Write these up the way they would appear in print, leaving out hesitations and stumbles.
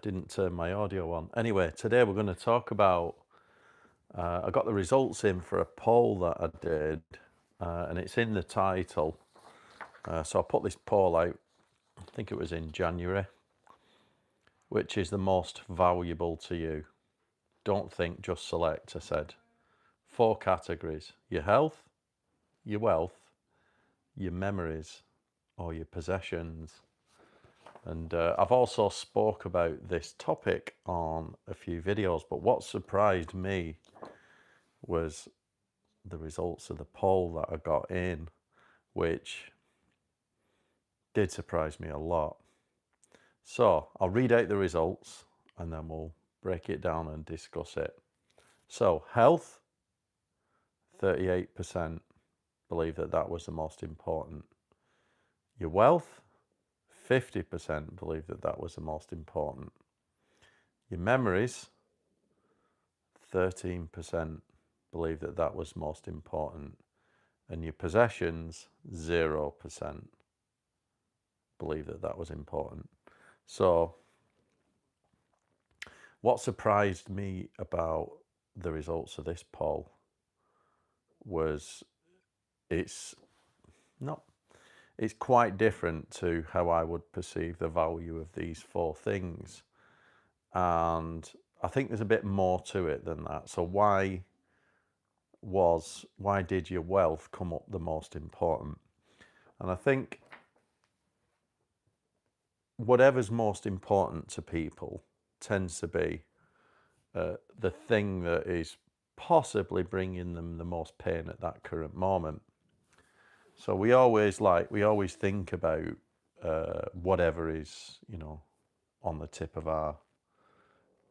didn't turn my audio on. Anyway, today we're going to talk about, I got the results in for a poll that I did, and it's in the title. So I put this poll out, I think it was in January. Which is the most valuable to you? Don't think, just select, I said. 4 categories: your health, your wealth, your memories, or your possessions. And I've also spoke about this topic on a few videos, but what surprised me was the results of the poll that I got in, which did surprise me a lot. So I'll read out the results and then we'll break it down and discuss it. So health, 38% believe that that was the most important. Your wealth, 50% believe that that was the most important. Your memories, 13% believe that that was most important. And your possessions, 0% believe that that was important. So what surprised me about the results of this poll was it's quite different to how I would perceive the value of these 4 things. And I think there's a bit more to it than that. So why did your wealth come up the most important? And I think whatever's most important to people tends to be the thing that is possibly bringing them the most pain at that current moment. So we always think about whatever is, on the tip of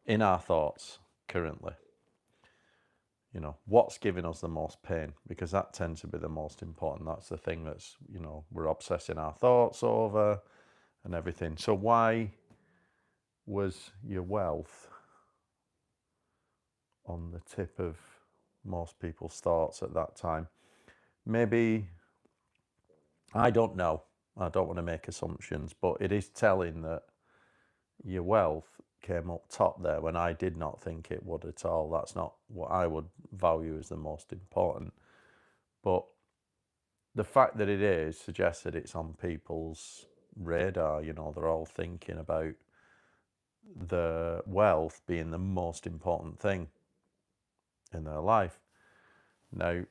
in our thoughts currently. What's giving us the most pain, because that tends to be the most important. That's the thing that's, we're obsessing our thoughts over and everything. So why was your wealth on the tip of most people's thoughts at that time? Maybe, I don't know. I don't want to make assumptions, but it is telling that your wealth came up top there when I did not think it would at all. That's not what I would value as the most important. But the fact that it is suggests that it's on people's radar. They're all thinking about the wealth being the most important thing in their life. Now,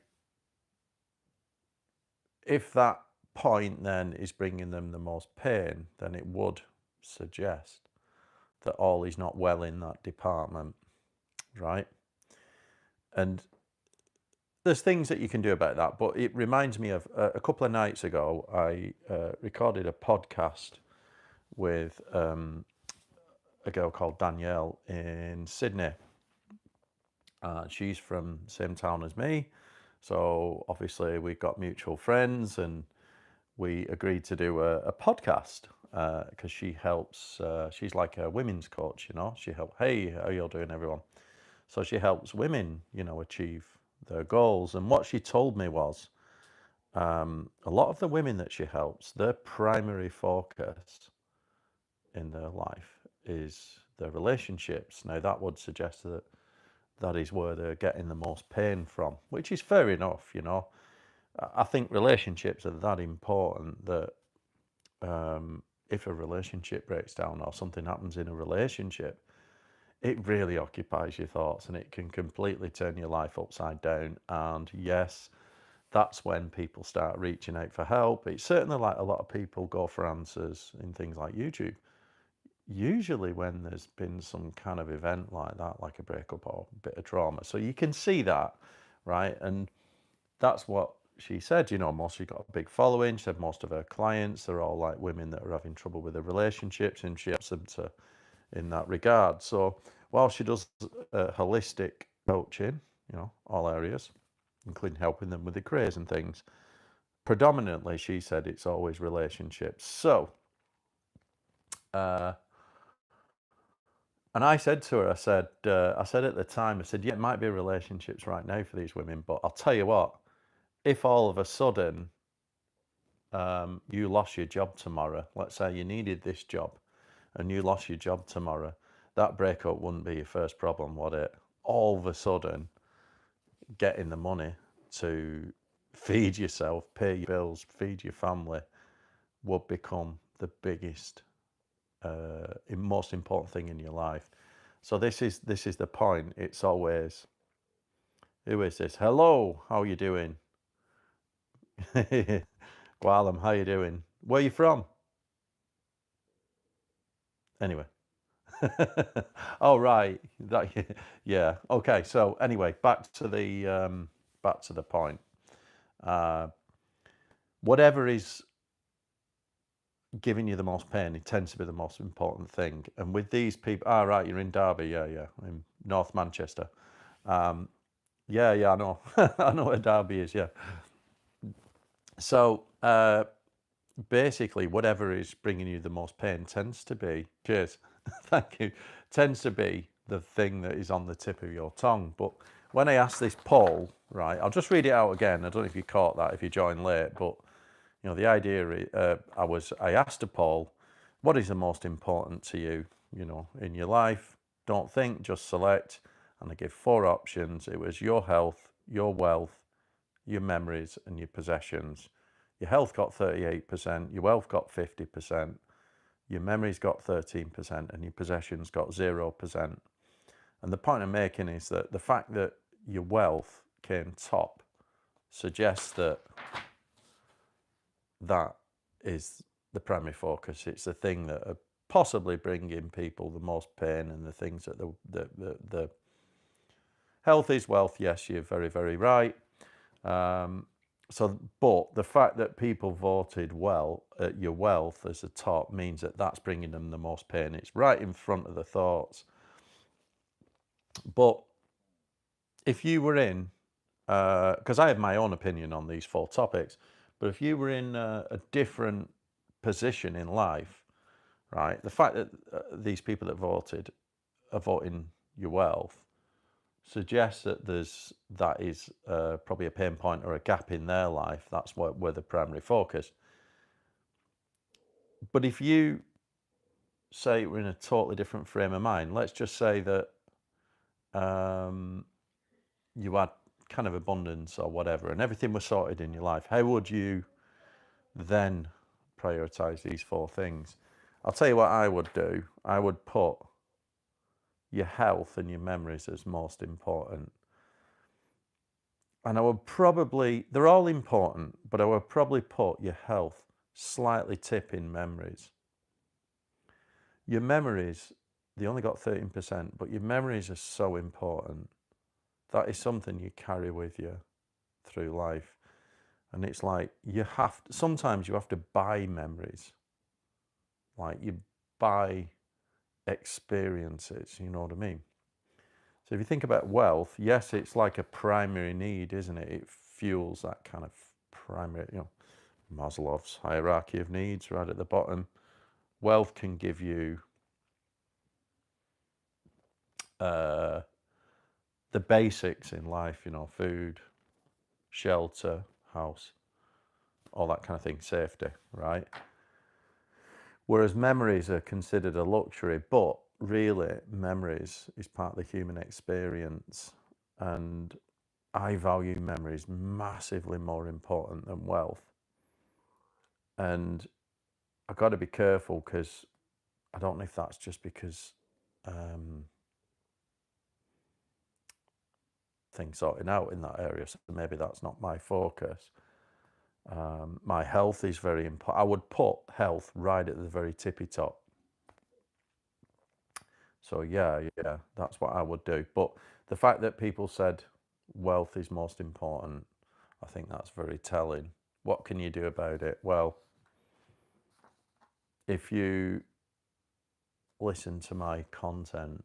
if that point then is bringing them the most pain, then it would suggest that all is not well in that department, right? And there's things that you can do about that, but it reminds me of a couple of nights ago, I recorded a podcast with a girl called Danielle in Sydney. She's from the same town as me, so obviously we've got mutual friends, and we agreed to do a podcast because she helps, she's like a women's coach, she helps, hey, how you all doing, everyone? So she helps women, achieve their goals. And what she told me was, a lot of the women that she helps, their primary focus in their life is their relationships. Now, that would suggest that that is where they're getting the most pain from, which is fair enough, I think relationships are that important that if a relationship breaks down or something happens in a relationship, it really occupies your thoughts and it can completely turn your life upside down. And yes, that's when people start reaching out for help. It's certainly like a lot of people go for answers in things like YouTube. Usually when there's been some kind of event like that, like a breakup or a bit of trauma. So you can see that, right? And that's what she said, she's got a big following. She said most of her clients, they're all like women that are having trouble with their relationships, and she helps them in that regard. So while she does holistic coaching, all areas, including helping them with their careers and things, predominantly, she said it's always relationships. So, and I said to her, I said at the time, yeah, it might be relationships right now for these women, but I'll tell you what, if all of a sudden you lost your job tomorrow, let's say you needed this job and you lost your job tomorrow, that breakup wouldn't be your first problem, would it? All of a sudden, getting the money to feed yourself, pay your bills, feed your family would become the biggest, most important thing in your life. So this is the point. It's always, who is this? Hello, how are you doing? Gualam, how you doing? Where you from? Anyway. Oh right, that, yeah. Okay. So anyway, back to the point. Uh, whatever is giving you the most pain, it tends to be the most important thing. And with these people, right, you're in Derby, yeah, in North Manchester. Yeah, I know, I know where Derby is, yeah. So basically, whatever is bringing you the most pain tends to be, cheers, thank you, tends to be the thing that is on the tip of your tongue. But when I asked this poll, right, I'll just read it out again. I don't know if you caught that, if you joined late, but the idea, I asked a poll, what is the most important to you, in your life? Don't think, just select. And I give 4 options. It was your health, your wealth, your memories, and your possessions. Your health got 38%, your wealth got 50%, your memories got 13%, and your possessions got 0%. And the point I'm making is that the fact that your wealth came top suggests that that is the primary focus. It's the thing that are possibly bringing people the most pain, and the things that the health is wealth. Yes, you're very, very right. But the fact that people voted your wealth as the top means that that's bringing them the most pain. It's right in front of the thoughts. But if you were in, because I have my own opinion on these 4 topics, but if you were in a different position in life, right, the fact that these people that voted are voting your wealth suggests that that is probably a pain point or a gap in their life. That's where the primary focus. But if you say we're in a totally different frame of mind, let's just say that you had kind of abundance or whatever, and everything was sorted in your life, how would you then prioritize these 4 things? I'll tell you what I would do. I would put your health and your memories as most important. And I would probably, they're all important, but I would probably put your health slightly tipping memories. Your memories, they only got 13%, but your memories are so important. That is something you carry with you through life. And it's like sometimes you have to buy memories. Like you buy experiences, you know what I mean? So if you think about wealth, yes, it's like a primary need, isn't it? It fuels that kind of primary, Maslow's hierarchy of needs right at the bottom. Wealth can give you the basics in life, food, shelter, house, all that kind of thing, safety, right? Whereas memories are considered a luxury, but really memories is part of the human experience. And I value memories massively more important than wealth. And I've got to be careful, because I don't know if that's just because things sorting out in that area. So maybe that's not my focus. My health is very important. I would put health right at the very tippy top. So yeah, that's what I would do. But the fact that people said wealth is most important, I think that's very telling. What can you do about it? Well, if you listen to my content,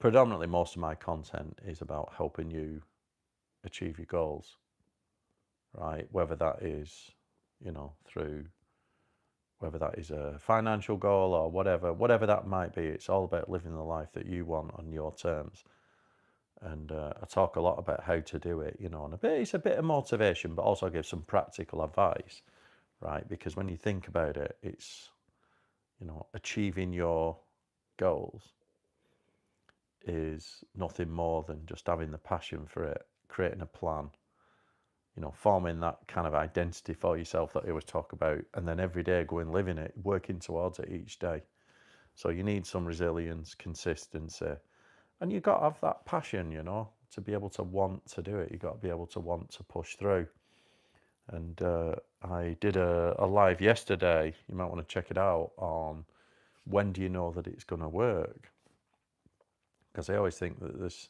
predominantly most of my content is about helping you achieve your goals, right? Whether that is, through whether that is a financial goal or whatever that might be. It's all about living the life that you want on your terms. And I talk a lot about how to do it, and it's a bit of motivation, but also give some practical advice, right? Because when you think about it, it's, achieving your goals is nothing more than just having the passion for it, creating a plan, forming that kind of identity for yourself that I always talk about, and then every day going living it, working towards it each day. So you need some resilience, consistency, and you've got to have that passion, to be able to want to do it. You've got to be able to want to push through. And I did a live yesterday. You might want to check it out on when do you know that it's going to work? Because I always think that there's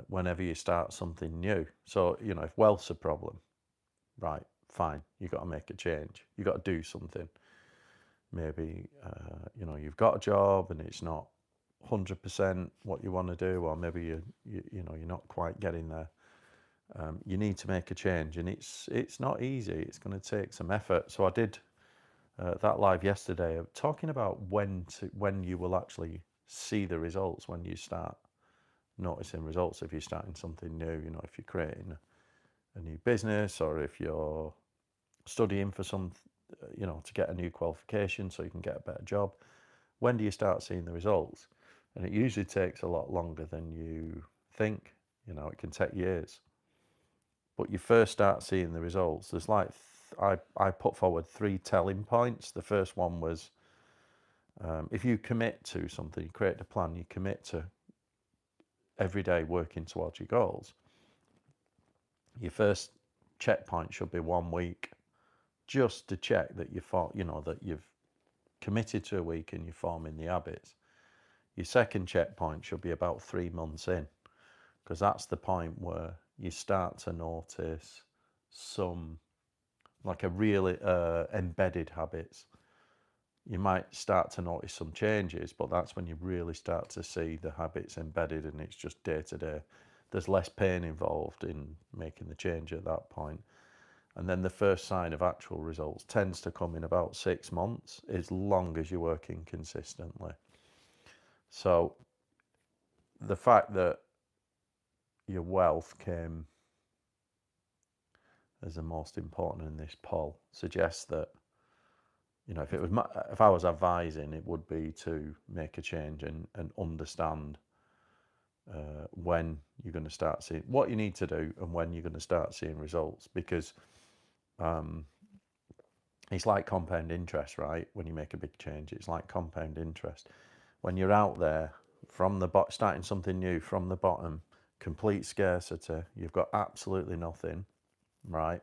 whenever you start something new. So, if wealth's a problem, right, fine, you've got to make a change. You've got to do something. Maybe, you've got a job and it's not 100% what you want to do, or maybe you're not quite getting there. You need to make a change, and it's not easy. It's going to take some effort. So I did that live yesterday, talking about when you will actually see the results, when you start noticing results. If you're starting something new, if you're creating a new business, or if you're studying for some, to get a new qualification so you can get a better job. When do you start seeing the results? And it usually takes a lot longer than you think. It can take years. But you first start seeing the results. There's I put forward 3 telling points. The first one was, if you commit to something, you create a plan, you commit to every day working towards your goals. Your first checkpoint should be 1 week, just to check that that you've committed to a week and you're forming the habits. Your second checkpoint should be about 3 months in, because that's the point where you start to notice some, like a really embedded habits. You might start to notice some changes, but that's when you really start to see the habits embedded, and it's just day to day. There's less pain involved in making the change at that point. And then the first sign of actual results tends to come in about 6 months, as long as you're working consistently. So the fact that your wealth came as the most important in this poll suggests that, if I was advising, it would be to make a change and understand when you're going to start seeing what you need to do and when you're going to start seeing results. Because it's like compound interest, right? When you make a big change, it's like compound interest. When you're out there starting something new from the bottom, complete scarcity, you've got absolutely nothing, right?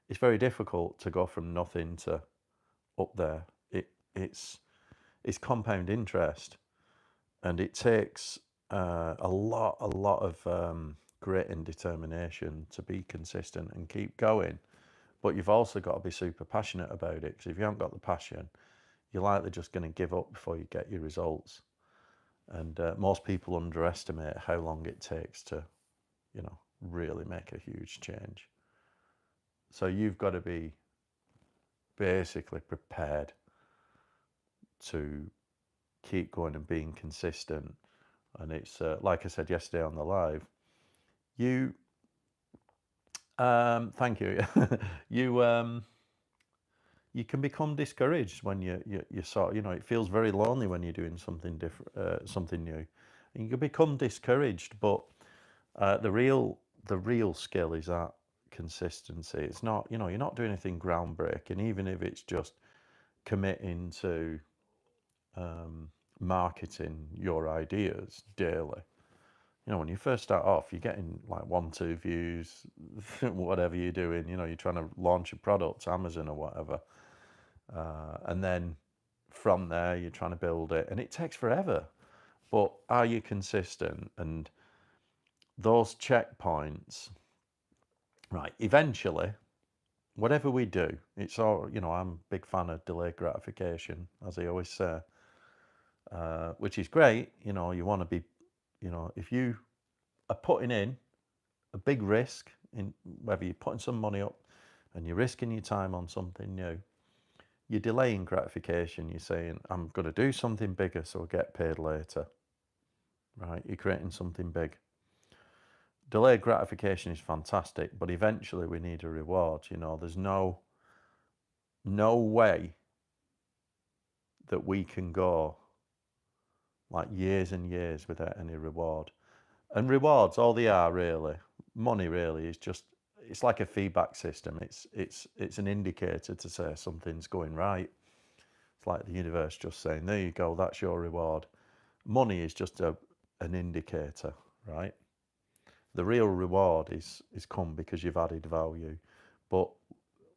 It's very difficult to go from nothing to up there. It's compound interest, and it takes a lot of grit and determination to be consistent and keep going. But you've also got to be super passionate about it, because if you haven't got the passion, you're likely just going to give up before you get your results. And most people underestimate how long it takes to, really make a huge change. So you've got to be basically prepared to keep going and being consistent. And it's like I said yesterday on the live, thank you. You can become discouraged when you sort, it feels very lonely when you're doing something different, something new, and you can become discouraged. But the real skill is that consistency. It's not, you're not doing anything groundbreaking, even if it's just committing to marketing your ideas daily. When you first start off, you're getting like 1, 2 views, whatever you're doing. You're trying to launch a product, Amazon or whatever, and then from there you're trying to build it, and it takes forever. But are you consistent? And those checkpoints, right? Eventually, whatever we do, it's all, I'm a big fan of delayed gratification, as I always say, which is great. You want to be, if you are putting in a big risk, in whether you're putting some money up and you're risking your time on something new, you're delaying gratification. You're saying, I'm going to do something bigger so I'll get paid later, right? You're creating something big. Delayed gratification is fantastic, but eventually we need a reward. There's no way that we can go like years and years without any reward. And rewards, all they are really, money really is just, it's like a feedback system. It's an indicator to say something's going right. It's like the universe just saying, there you go, that's your reward. Money is just an indicator, right? The real reward is come because you've added value. But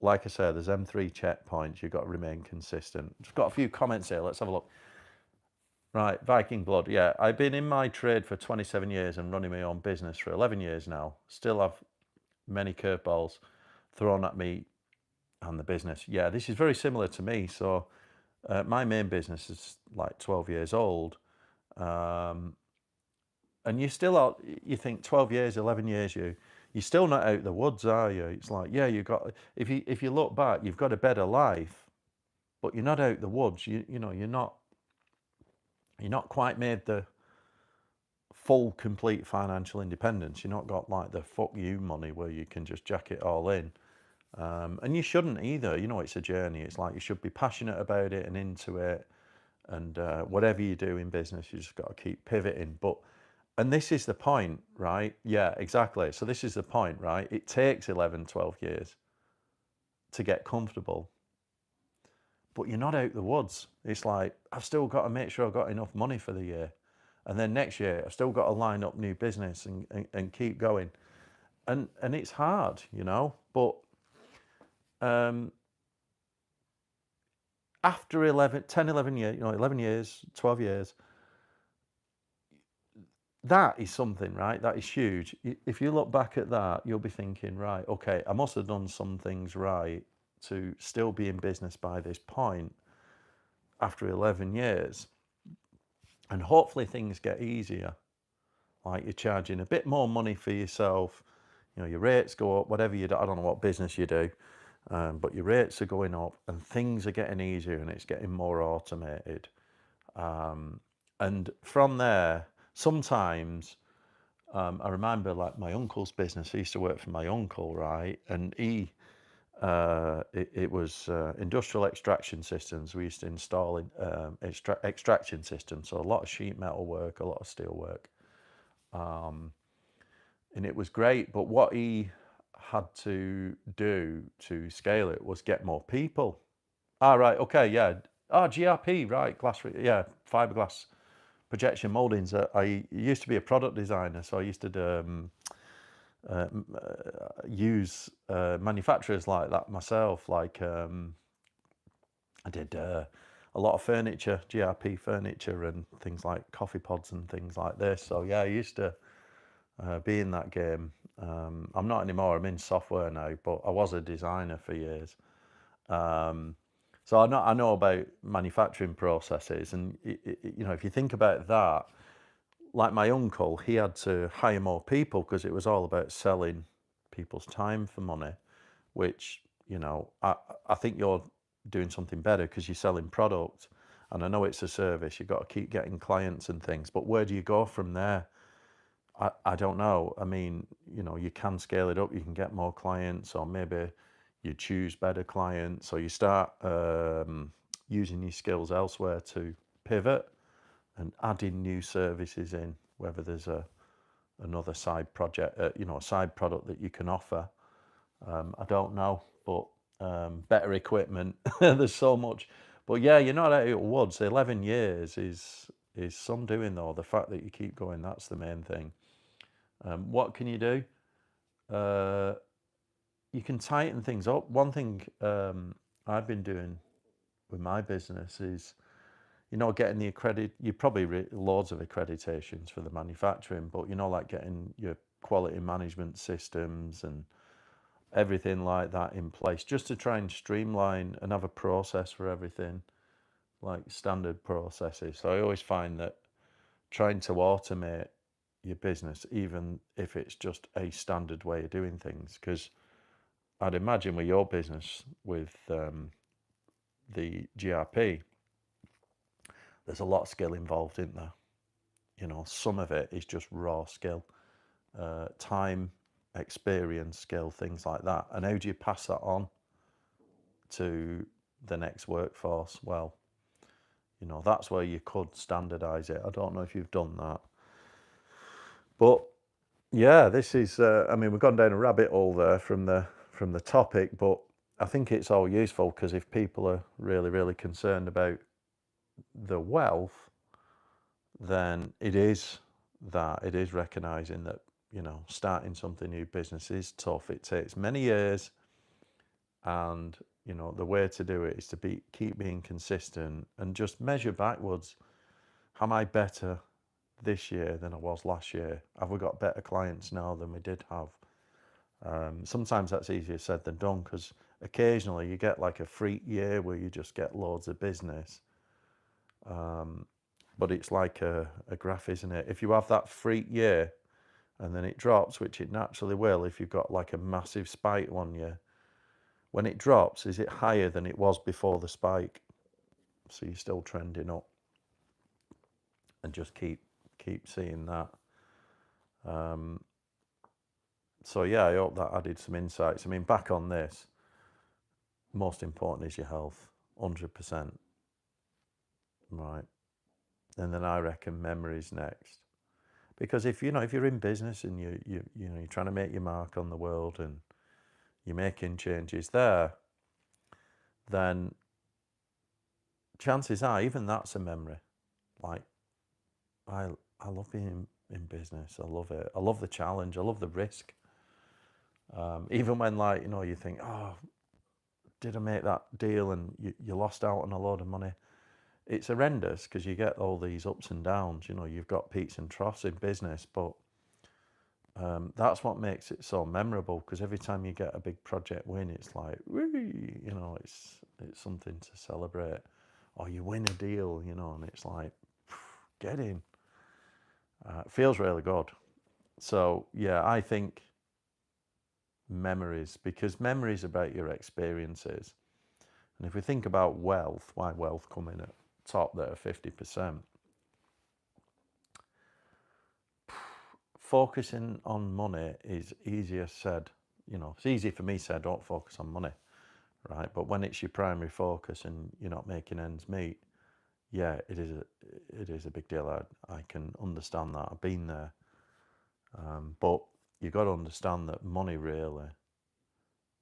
like I say, there's M3 checkpoints. You've got to remain consistent. Just got a few comments here. Let's have a look. Right, Viking Blood. Yeah, I've been in my trade for 27 years and running my own business for 11 years now. Still have many curveballs thrown at me and the business. Yeah, this is very similar to me. So my main business is like 12 years old. And you still out, you think 12 years, 11 years, you're still not out the woods, are you? It's like, yeah, you got, if you look back, you've got a better life, but you're not out the woods. You know, you're not quite made the full, complete financial independence. You're not got like the fuck you money where you can just jack it all in. And you shouldn't either. You know, it's a journey. It's like you should be passionate about it and into it. And whatever you do in business, you just got to keep pivoting. And this is the point, right? Yeah, exactly. So this is the point, right? It takes 11, 12 years to get comfortable, but you're not out the woods. It's like, I've still got to make sure I've got enough money for the year. And then next year, I've still got to line up new business and keep going. And it's hard, you know, but after 11 years, you know, 11 years, 12 years, that is something, right? That is huge. If you look back at that, you'll be thinking, right, okay, I must have done some things right to still be in business by this point after 11 years. And hopefully things get easier. Like you're charging a bit more money for yourself. You know, your rates go up, whatever you do. I don't know what business you do, but your rates are going up and things are getting easier and it's getting more automated. And from there, sometimes I remember like my uncle's business. I used to work for my uncle, right? And it was industrial extraction systems. We used to install extraction systems, so a lot of sheet metal work, a lot of steel work, and it was great. But what he had to do to scale it was get more people. Ah, right, okay, yeah. Ah, GRP, right, yeah, fiberglass projection moldings. I used to be a product designer, so I used to use manufacturers like that myself. Like I did a lot of furniture, GRP furniture, and things like coffee pods and things like this. So yeah, I used to be in that game. I'm not anymore. I'm in software now, but I was a designer for years. So I know about manufacturing processes, and you know, if you think about that, like my uncle, he had to hire more people because it was all about selling people's time for money, which, you know, I think you're doing something better because you're selling product. And I know it's a service, you've got to keep getting clients and things, but where do you go from there? I don't know. I mean, you know, you can scale it up, you can get more clients, or maybe you choose better clients, or you start using your skills elsewhere to pivot and adding new services in, whether there's another side project, you know, a side product that you can offer. I don't know, but better equipment. There's so much. But yeah, you're not out of the woods. 11 years is some doing though. The fact that you keep going, that's the main thing. What can you do? You can tighten things up. One thing I've been doing with my business is, you know, getting the you probably loads of accreditations for the manufacturing, but you know, like getting your quality management systems and everything like that in place, just to try and streamline and have a process for everything, like standard processes. So I always find that trying to automate your business, even if it's just a standard way of doing things, because I'd imagine with your business, with the GRP, there's a lot of skill involved in there. You know, some of it is just raw skill, time, experience, skill, things like that. And how do you pass that on to the next workforce? Well, You know, that's where you could standardise it. I don't know if you've done that. But yeah, this is, I mean, we've gone down a rabbit hole there from the topic, but I think it's all useful because if people are really, really concerned about the wealth, then it is recognising that, you know, starting something new business is tough. It takes many years, and, you know, the way to do it is to keep being consistent and just measure backwards. Am I better this year than I was last year? Have we got better clients now than we did have? Sometimes that's easier said than done, because occasionally you get like a freak year where you just get loads of business. But it's like a graph, isn't it? If you have that freak year and then it drops, which it naturally will if you've got like a massive spike one year, when it drops, is it higher than it was before the spike? So you're still trending up, and just keep seeing that. So yeah, I hope that added some insights. I mean, back on this, most important is your health, 100%. Right. And then I reckon memory's next. Because if you're in business and you're trying to make your mark on the world and you're making changes there, then chances are even that's a memory. Like, I love being in business. I love it. I love the challenge. I love the risk. Even when, like, you know, you think, oh, did I make that deal and you lost out on a load of money? It's horrendous because you get all these ups and downs. You know, you've got peaks and troughs in business, but that's what makes it so memorable, because every time you get a big project win, it's like, whee, you know, it's something to celebrate. Or you win a deal, you know, and it's like, get in. It feels really good. So yeah, I think memories, because memories about your experiences. And if we think about wealth, why wealth come in at top there, 50%. Focusing on money is easier said. You know, it's easy for me to say, don't focus on money, right? But when it's your primary focus and you're not making ends meet, yeah, it is a big deal. I can understand that. I've been there. But you've got to understand that money really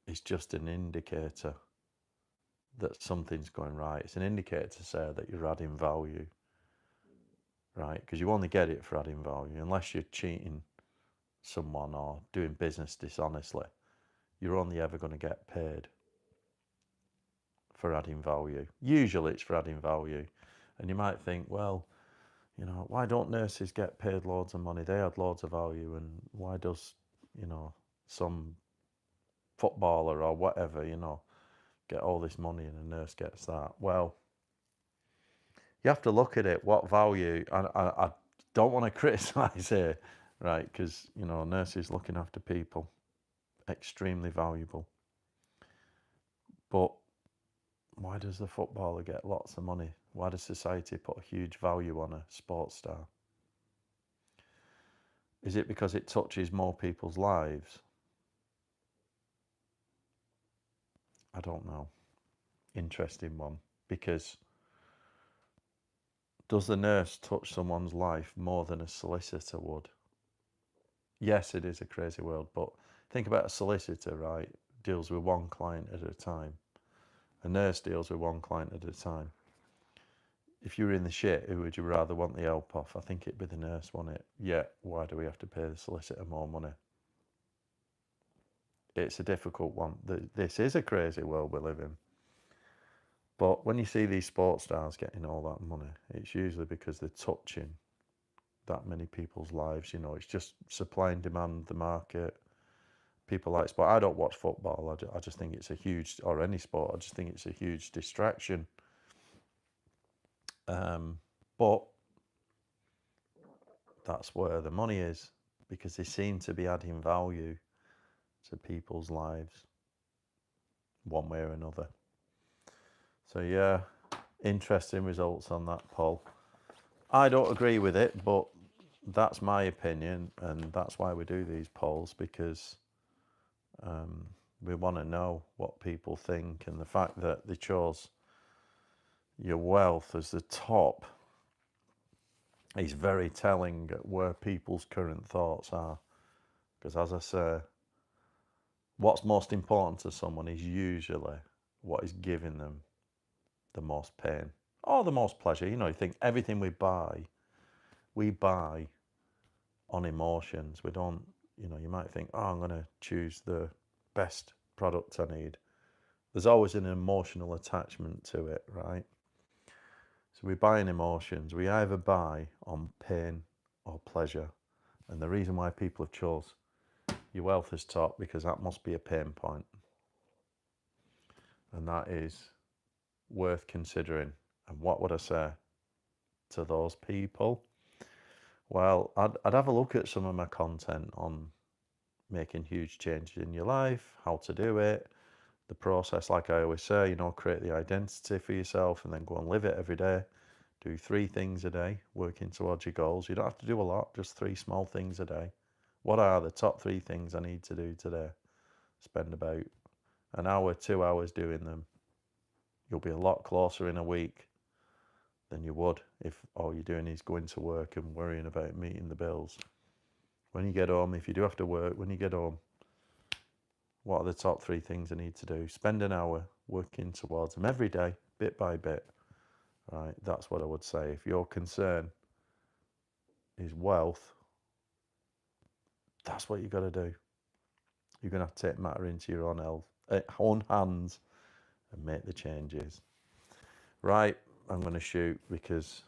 is just an indicator that something's going right. It's an indicator to say that you're adding value, right? Because you only get it for adding value. Unless you're cheating someone or doing business dishonestly, you're only ever going to get paid for adding value. Usually it's for adding value. And you might think, well, you know, why don't nurses get paid loads of money? They add loads of value. And why does, you know, some footballer or whatever, you know, get all this money and a nurse gets that? Well, you have to look at it, what value. I don't want to criticise here, right? Because, you know, nurses looking after people, extremely valuable. But why does the footballer get lots of money? Why does society put a huge value on a sports star? Is it because it touches more people's lives? I don't know. Interesting one. Because does the nurse touch someone's life more than a solicitor would? Yes, it is a crazy world, but think about a solicitor, right? Deals with one client at a time. A nurse deals with one client at a time. If you were in the shit, who would you rather want the help off? I think it'd be the nurse, wouldn't it? Yeah, why do we have to pay the solicitor more money? It's a difficult one. This is a crazy world we live in. But when you see these sports stars getting all that money, it's usually because they're touching that many people's lives. You know, it's just supply and demand, the market. People like sport. I don't watch football. I just think it's a huge, or any sport, I just think it's a huge distraction. But that's where the money is, because they seem to be adding value to people's lives one way or another. So yeah, interesting results on that poll. I don't agree with it, but that's my opinion, and that's why we do these polls, because we want to know what people think. And the fact that they chose, your wealth as the top is very telling where people's current thoughts are. Because as I say, what's most important to someone is usually what is giving them the most pain or the most pleasure. You think everything we buy on emotions. We don't, you might think, oh, I'm going to choose the best product I need. There's always an emotional attachment to it, right? So we buy in emotions. We either buy on pain or pleasure. And the reason why people have chose your wealth as top, because that must be a pain point. And that is worth considering. And what would I say to those people? Well, I'd have a look at some of my content on making huge changes in your life, how to do it, the process, like I always say, create the identity for yourself and then go and live it every day. Do 3 things a day, working towards your goals. You don't have to do a lot, just 3 small things a day. What are the top 3 things I need to do today? Spend about an hour, 2 hours doing them. You'll be a lot closer in a week than you would if all you're doing is going to work and worrying about meeting the bills. When you get home, if you do have to work, when you get home, what are the top 3 things I need to do? Spend an hour working towards them every day, bit by bit. Right, that's what I would say. If your concern is wealth, that's what you got to do. You're going to have to take matter into your own hands and make the changes. Right, I'm going to shoot because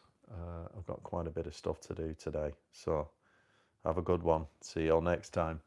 I've got quite a bit of stuff to do today. So have a good one. See you all next time.